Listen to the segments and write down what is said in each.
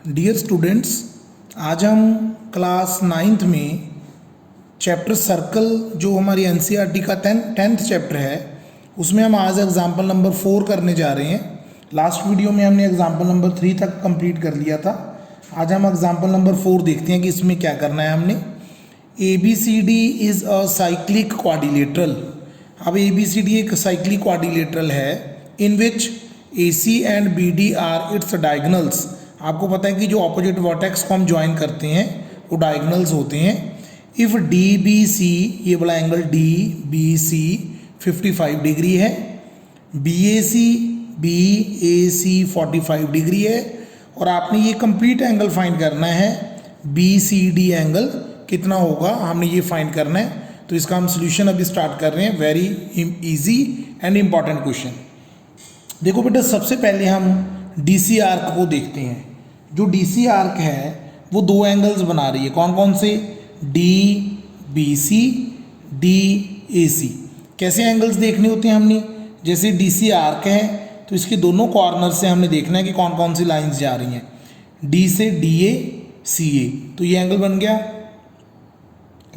Dear students, आज हम class 9th में चैप्टर सर्कल जो हमारी एनसीईआरटी का टेंथ चैप्टर है उसमें हम आज एग्जाम्पल नंबर 4 करने जा रहे हैं। लास्ट वीडियो में हमने एग्जाम्पल नंबर 3 तक कंप्लीट कर लिया था। आज हम एग्जाम्पल नंबर 4 देखते हैं कि इसमें क्या करना है हमने। ABCD is a cyclic quadrilateral. अब ABCD एक साइक्लिक क्वाड्रिलेटरल है in which AC and BD are its diagonals. आपको पता है कि जो ऑपोजिट वर्टेक्स को हम ज्वाइन करते हैं वो डायगोनल्स होते हैं। इफ़ DBC, ये बड़ा एंगल DBC 55 डिग्री है, BAC 45 डिग्री है, और आपने ये कंप्लीट एंगल फाइंड करना है BCD एंगल कितना होगा, हमने ये फाइंड करना है। तो इसका हम सोल्यूशन अभी स्टार्ट कर रहे हैं। Very easy and important question. देखो बेटा, सबसे पहले हम DC आर्क को देखते हैं। जो DC आर्क है वो दो एंगल्स बना रही है। कौन कौन से? DBC, DAC। कैसे एंगल्स देखने होते हैं हमने? जैसे DC आर्क है तो इसके दोनों कॉर्नर से हमने देखना है कि कौन कौन सी लाइंस जा रही हैं। D से DA, CA, तो ये एंगल बन गया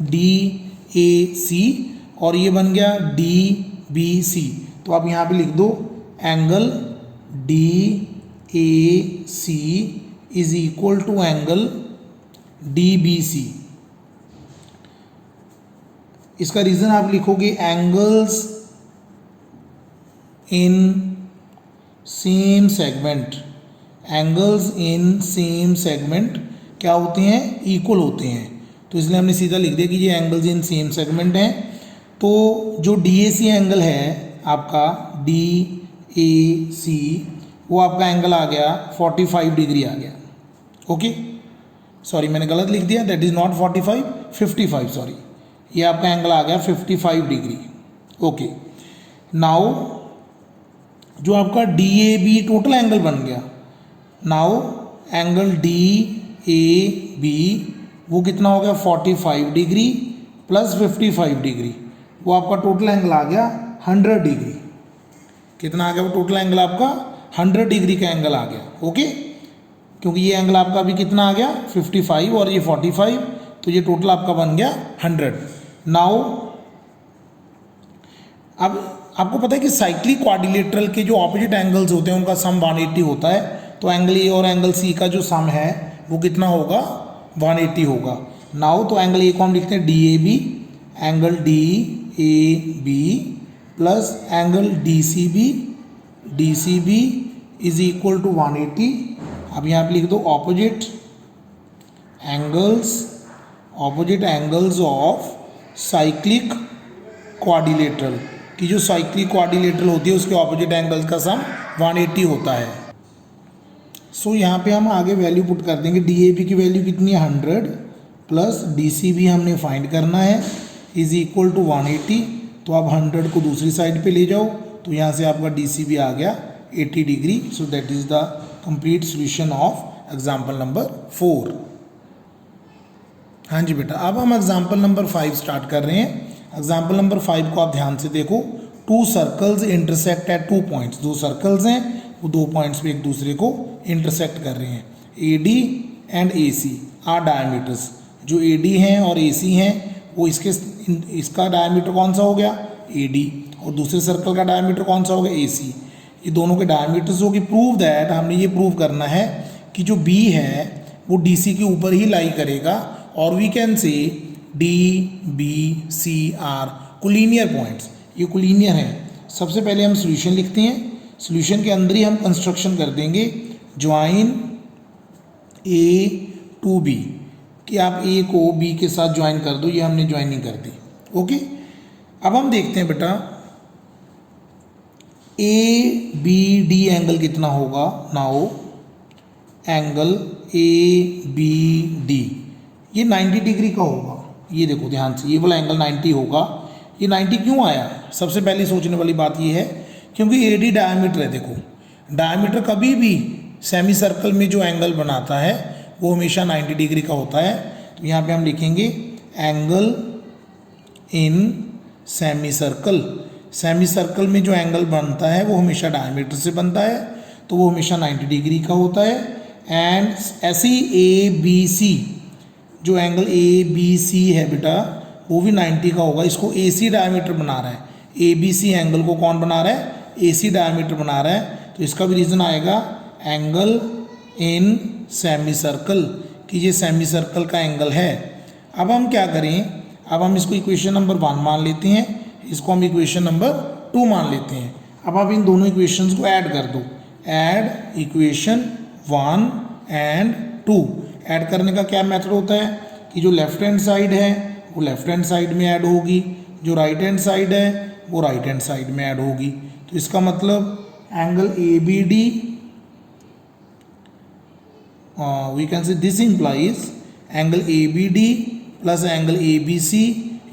DAC, और ये बन गया DBC। तो आप यहाँ पे लिख दो angle DAC is equal to angle DBC। इसका रीजन आप लिखोगे angles in same segment. Angles in same segment क्या होते हैं? इक्वल होते हैं। तो इसलिए हमने सीधा लिख दिया कि ये एंगल्स इन सेम सेगमेंट हैं। तो जो DAC एंगल है आपका DAC, वो आपका एंगल आ गया 45 डिग्री आ गया। ओके, सॉरी मैंने गलत लिख दिया, दैट इज नॉट 45, 55, सॉरी। ये आपका एंगल आ गया 55 डिग्री। ओके, नाउ जो आपका DAB टोटल एंगल बन गया। नाउ एंगल DAB वो कितना हो गया? 45 डिग्री प्लस 55 डिग्री, वो आपका टोटल एंगल आ गया 100 डिग्री। कितना आ गया? वो टोटल एंगल आपका 100 डिग्री का एंगल आ गया। ओके, क्योंकि ये एंगल आपका अभी कितना आ गया? 55 और ये 45, तो ये टोटल आपका बन गया 100। नाउ अब आपको पता है कि साइक्लिक क्वाड्रिलेटरल के जो ऑपोजिट एंगल्स होते हैं उनका सम 180 होता है। तो एंगल A और एंगल C का जो सम है वो कितना होगा? 180 होगा। नाउ तो एंगल A को हम लिखते हैं DAB, angle DAB plus angle DCB is equal to 180। अब यहाँ पे लिख दो opposite angles of cyclic quadrilateral, कि जो साइक्लिक क्वाड्रिलेटरल होती है उसके ऑपोजिट एंगल्स का सम 180 होता है। सो यहाँ पे हम आगे वैल्यू पुट कर देंगे। DAB की वैल्यू कितनी है? 100 प्लस DCB हमने फाइंड करना है इज इक्वल टू 180। तो आप 100 को दूसरी साइड पे ले जाओ, तो यहाँ से आपका DCB आ गया 80 degree. So that is the complete solution of example number 4। हाँ जी बेटा, अब हम एग्जाम्पल नंबर 5 स्टार्ट कर रहे हैं। एग्जाम्पल नंबर 5 को आप ध्यान से देखो। 2 circles intersect at 2 points. 2 circles हैं, वो 2 पॉइंट्स पे एक दूसरे को इंटरसेक्ट कर रहे हैं। AD and AC are diameters. जो AD हैं और AC हैं वो इसका डायमीटर कौन सा हो गया? AD, और दूसरे सर्कल का डायमीटर कौन सा हो गया? AC। ये दोनों के डायमीटर्स होगी। प्रूव दैट, हमने ये प्रूव करना है कि जो B है वो DC के ऊपर ही लाई करेगा, और we can say DBC are collinear points. ये कोलिनियर हैं। सबसे पहले हम सॉल्यूशन लिखते हैं। सॉल्यूशन के अंदर ही हम कंस्ट्रक्शन कर देंगे ज्वाइन A टू B, कि आप A को B के साथ ज्वाइन कर दो। ये हमने ज्वाइनिंग कर दी। ओके, अब हम देखते हैं बेटा ABD एंगल कितना होगा। नाउ एंगल ABD ये 90 डिग्री का होगा। ये देखो ध्यान से, ये वाला एंगल 90 होगा। ये 90 क्यों आया? सबसे पहले सोचने वाली बात ये है क्योंकि AD डायमीटर है। देखो, डायमीटर कभी भी सेमी सर्कल में जो एंगल बनाता है वो हमेशा 90 डिग्री का होता है। तो यहाँ पे हम लिखेंगे angle in semi circle. Semi circle में जो एंगल बनता है वो हमेशा डायमीटर से बनता है, तो वो हमेशा 90 डिग्री का होता है। एंड ऐसे ही ए बी सी, जो एंगल ए बी सी है बेटा वो भी 90 का होगा। इसको ए सी डायमीटर बना रहा है, ए बी सी एंगल को कौन बना रहा है, ए सी डायमीटर बना रहा है। तो इसका भी रीज़न आएगा एंगल इन सेमी सर्कल, कि ये सेमी सर्कल का एंगल है। अब हम क्या करें, अब हम इसको इक्वेशन नंबर 1 मान लेते हैं, इसको हम इक्वेशन नंबर 2 मान लेते हैं। अब आप इन दोनों इक्वेशंस को ऐड कर दो, ऐड इक्वेशन 1 एंड 2। ऐड करने का क्या मेथड होता है कि जो लेफ्ट हैंड साइड है वो लेफ्ट हैंड साइड में ऐड होगी, जो राइट हैंड साइड है वो राइट हैंड साइड में ऐड होगी। तो इसका मतलब angle A B D, we can say this implies angle A B D plus angle A B C,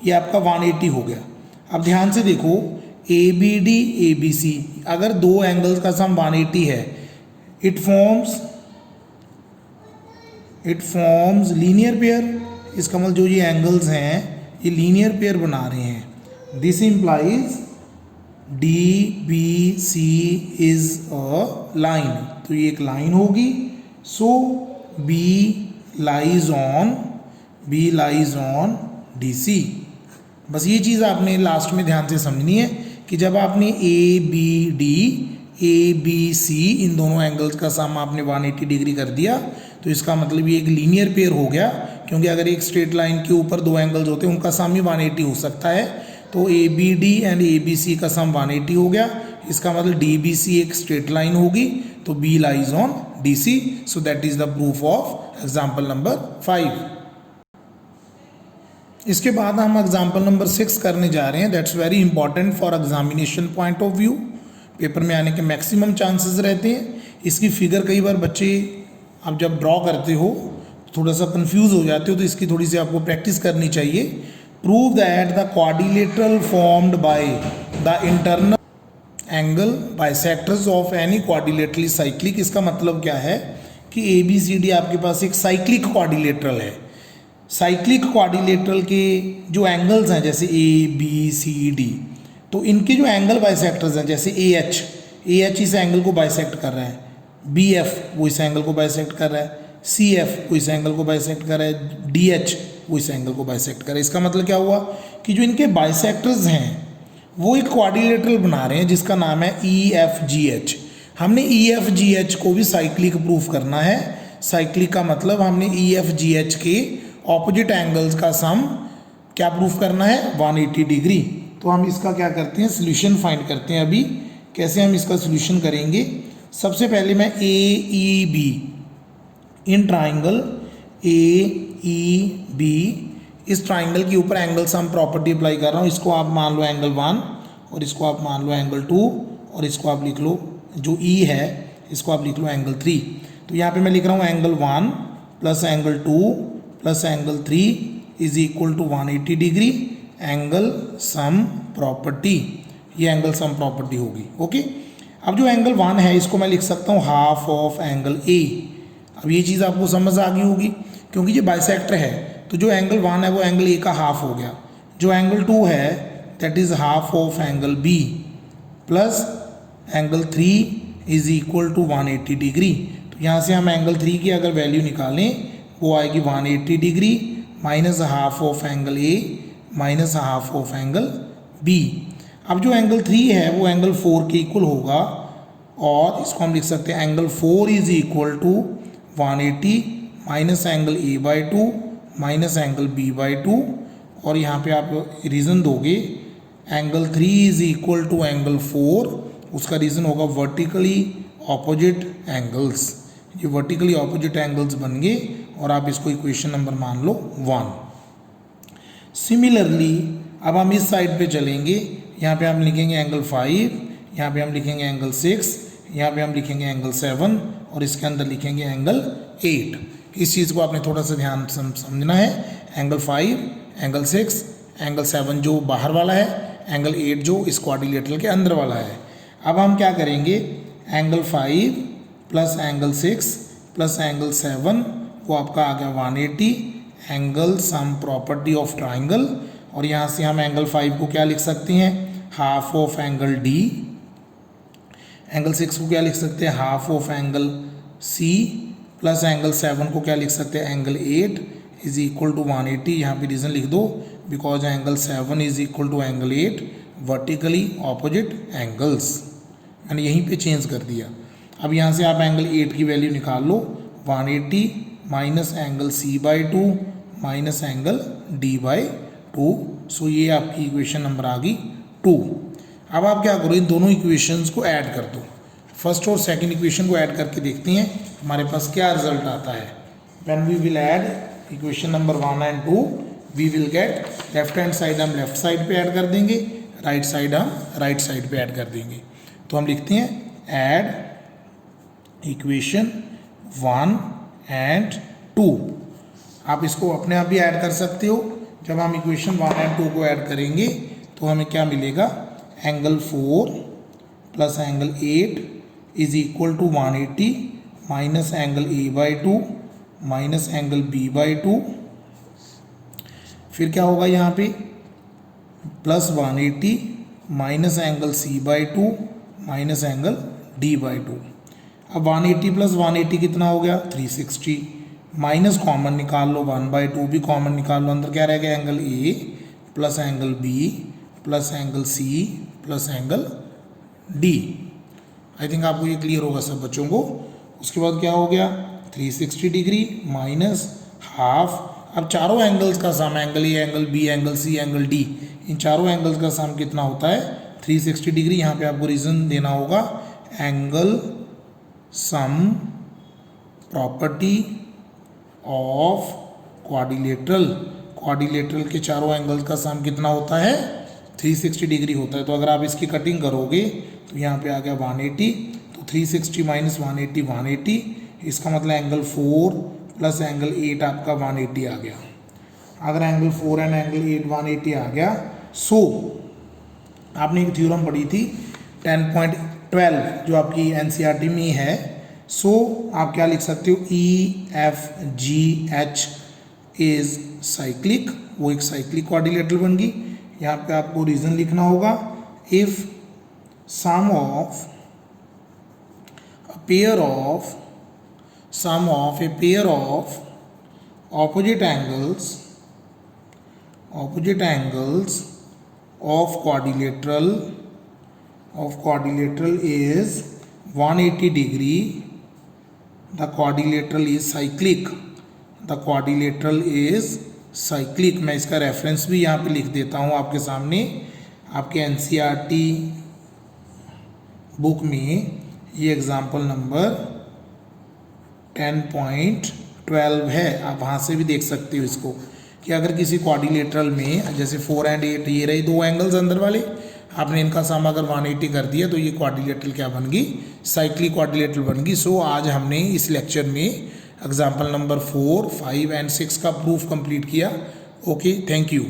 ये आपका 180 हो गया। अब ध्यान से देखो, A B D A B C, अगर दो एंगल्स का सम 180 है, इट फॉर्म्स लीनियर पेयर। इसका मतलब जो ये एंगल्स हैं ये लीनियर पेयर बना रहे हैं। This implies D B C is a line, तो ये एक लाइन होगी। So B lies on D C. बस ये चीज़ आपने लास्ट में ध्यान से समझनी है कि जब आपने A B D A B C इन दोनों एंगल्स का सम आपने 180 डिग्री कर दिया, तो इसका मतलब ये एक लीनियर पेयर हो गया। क्योंकि अगर एक स्ट्रेट लाइन के ऊपर दो एंगल्स होते हैं उनका सम ही 180 हो सकता है। तो A B D and A B C का सम 180 हो गया। इसका मतलब डी बी सी एक स्ट्रेट लाइन होगी, तो B lies on D C. So that is the proof of example number 5। इसके बाद हम एग्जाम्पल नंबर 6 करने जा रहे हैं। That's very important for examination point of view. Paper में आने के मैक्सिमम चांसेस रहते हैं। इसकी फिगर कई बार बच्चे आप जब ड्रॉ करते हो थोड़ा सा कंफ्यूज हो जाते हो, तो इसकी थोड़ी सी आपको प्रैक्टिस करनी चाहिए। Prove that the quadrilateral formed by the internal angle bisectors of any quadrilateral is cyclic. इसका मतलब क्या है कि ए बी सी डी आपके पास एक साइक्लिक क्वाड्रिलेटरल है। साइक्लिक क्वाड्रिलेटरल के जो एंगल्स हैं जैसे ए बी सी डी, तो इनके जो एंगल बाइसेक्टर्स हैं जैसे ए एच इस एंगल को बाइसेक्ट कर रहा है, बी एफ वो इस एंगल को बाइसेक्ट कर रहा है, सी एफ वो इस एंगल को बाइसेक्ट कर रहा है, डी एच वो इस एंगल को बाइसेक्ट कर रहा है। इसका मतलब क्या हुआ कि जो इनके बाइसेक्टर्स हैं वो एक क्वाड्रिलेटरल बना रहे हैं जिसका नाम है ई एफ जी एच। हमने ई एफ जी एच को भी साइक्लिक प्रूफ करना है। साइक्लिक का मतलब हमने ई एफ जी एच के ऑपोजिट एंगल्स का सम क्या प्रूफ करना है, 180 डिग्री। तो हम इसका क्या करते हैं, सोल्यूशन फाइंड करते हैं। अभी कैसे हम इसका सोल्यूशन करेंगे, सबसे पहले मैं A E B in triangle A E B, इस ट्राइंगल के ऊपर एंगल सम प्रॉपर्टी अप्लाई कर रहा हूँ। इसको आप मान लो एंगल 1 और इसको आप मान लो एंगल 2 और इसको आप लिख लो जो ई है इसको आप लिख लो एंगल 3। तो यहाँ पे मैं लिख रहा हूँ angle 1 plus angle 2 plus angle 3 is equal to 180 degree angle sum property. ये एंगल सम प्रॉपर्टी होगी। ओके, अब जो एंगल 1 है इसको मैं लिख सकता हूँ हाफ ऑफ एंगल ए। अब ये चीज़ आपको समझ आ गई होगी क्योंकि ये बाइसेक्टर है, तो जो एंगल 1 है वो एंगल ए का हाफ हो गया। जो एंगल 2 है that is half of angle B plus angle 3 is equal to 180 degree. तो यहाँ से हम एंगल 3 की अगर वैल्यू निकालें वो आएगी 180 degree minus half of angle A minus half of angle B. अब जो एंगल 3 है वो एंगल 4 के इक्वल होगा और इसको हम लिख सकते हैं angle 4 is equal to 180 minus angle A by 2 minus angle B by 2। और यहाँ पे आप रीज़न दोगे angle 3 is equal to angle 4, उसका रीज़न होगा वर्टिकली ऑपोजिट एंगल्स। ये वर्टिकली ऑपोजिट एंगल्स बन गए और आप इसको इक्वेशन नंबर मान लो 1। सिमिलरली अब हम इस साइड पे चलेंगे। यहाँ पे हम लिखेंगे एंगल 5, यहाँ पे हम लिखेंगे एंगल 6, यहाँ पे हम लिखेंगे एंगल 7 और इसके अंदर लिखेंगे एंगल 8। इस चीज़ को आपने थोड़ा सा ध्यान समझना है। एंगल 5, एंगल 6, एंगल 7 जो बाहर वाला है, एंगल 8 जो इस क्वाड्रिलेटरल के अंदर वाला है। अब हम क्या करेंगे, angle 5 plus angle 6 plus angle 7 वो आपका आ गया 180 angle sum property of triangle. और यहाँ से हम एंगल 5 को क्या लिख सकते हैं, half of angle D. Angle 6 को क्या लिख सकते हैं, half of angle C plus angle 7 को क्या लिख सकते हैं, एंगल 8 इज इक्वल टू 180। यहाँ पे रीज़न लिख दो, because angle 7 is equal to angle 8 vertically opposite angles. मैंने यहीं पे चेंज कर दिया। अब यहाँ से आप एंगल 8 की वैल्यू निकाल लो, 180 minus angle C/2 minus angle D/2। सो ये आपकी इक्वेशन नंबर आ गई 2। अब आप क्या करो, इन दोनों इक्वेशंस को ऐड कर दो। फर्स्ट और सेकंड इक्वेशन को ऐड करके देखते हैं हमारे पास क्या रिजल्ट आता है। When we will add equation number 1 and 2 we will get, left hand side हम लेफ्ट साइड पे ऐड कर देंगे, राइट साइड हम राइट साइड पे ऐड कर देंगे। तो हम लिखते हैं ऐड इक्वेशन 1 एंड 2। आप इसको अपने आप भी ऐड कर सकते हो। जब हम इक्वेशन 1 एंड 2 को ऐड करेंगे तो हमें क्या मिलेगा, angle 4 plus angle 8 is equal to 180 minus angle A/2 minus angle B/2। फिर क्या होगा यहाँ पे, plus 180 minus angle C/2 minus angle D/2। अब 180 प्लस 180 कितना हो गया, 360। माइनस कॉमन निकाल लो, 1/2 भी कॉमन निकाल लो, अंदर क्या रह गया, angle A plus angle B plus angle C plus angle D। I think आपको ये क्लियर होगा सब बच्चों को। उसके बाद क्या हो गया, 360 डिग्री माइनस हाफ। अब चारों एंगल्स का sum, angle A, angle B, angle C, angle D, इन चारों एंगल्स का सम कितना होता है, 360 डिग्री। यहाँ पे आपको रीज़न देना होगा, angle sum property of quadrilateral. Quadrilateral के चारों एंगल्स का सम कितना होता है, 360 डिग्री होता है। तो अगर आप इसकी कटिंग करोगे तो यहाँ पे आ गया 180, तो 360 माइनस 180 180, इसका मतलब एंगल 4 प्लस एंगल 8 आपका 180 आ गया। अगर एंगल 4 एंड एंगल 8 180 आ गया, सो आपने एक थ्योरम पढ़ी थी 10.12 जो आपकी NCERT में है। सो आप क्या लिख सकते हो, EFGH इज साइक्लिक, वो एक साइक्लिक क्वाड्रिलेटरल बन गई। यहाँ पे आपको रीजन लिखना होगा, if sum of a pair of opposite angles of quadrilateral is 180 degree, the quadrilateral is cyclic, मैं इसका रेफरेंस भी यहाँ पे लिख देता हूँ आपके सामने। आपके NCERT बुक में ये एग्जाम्पल नंबर 10.12 है। आप वहाँ से भी देख सकते हो इसको, कि अगर किसी क्वाड्रिलेटरल में जैसे 4 एंड 8 ये रही दो एंगल्स अंदर वाले, आपने इनका सम अगर 180 कर दिया तो ये क्वाड्रिलेटरल क्या बन गई, साइक्लिक क्वाड्रिलेटरल बन गई। सो आज हमने इस लेक्चर में एग्जाम्पल नंबर 4, 5 एंड 6 का प्रूफ कंप्लीट किया। Okay, thank you.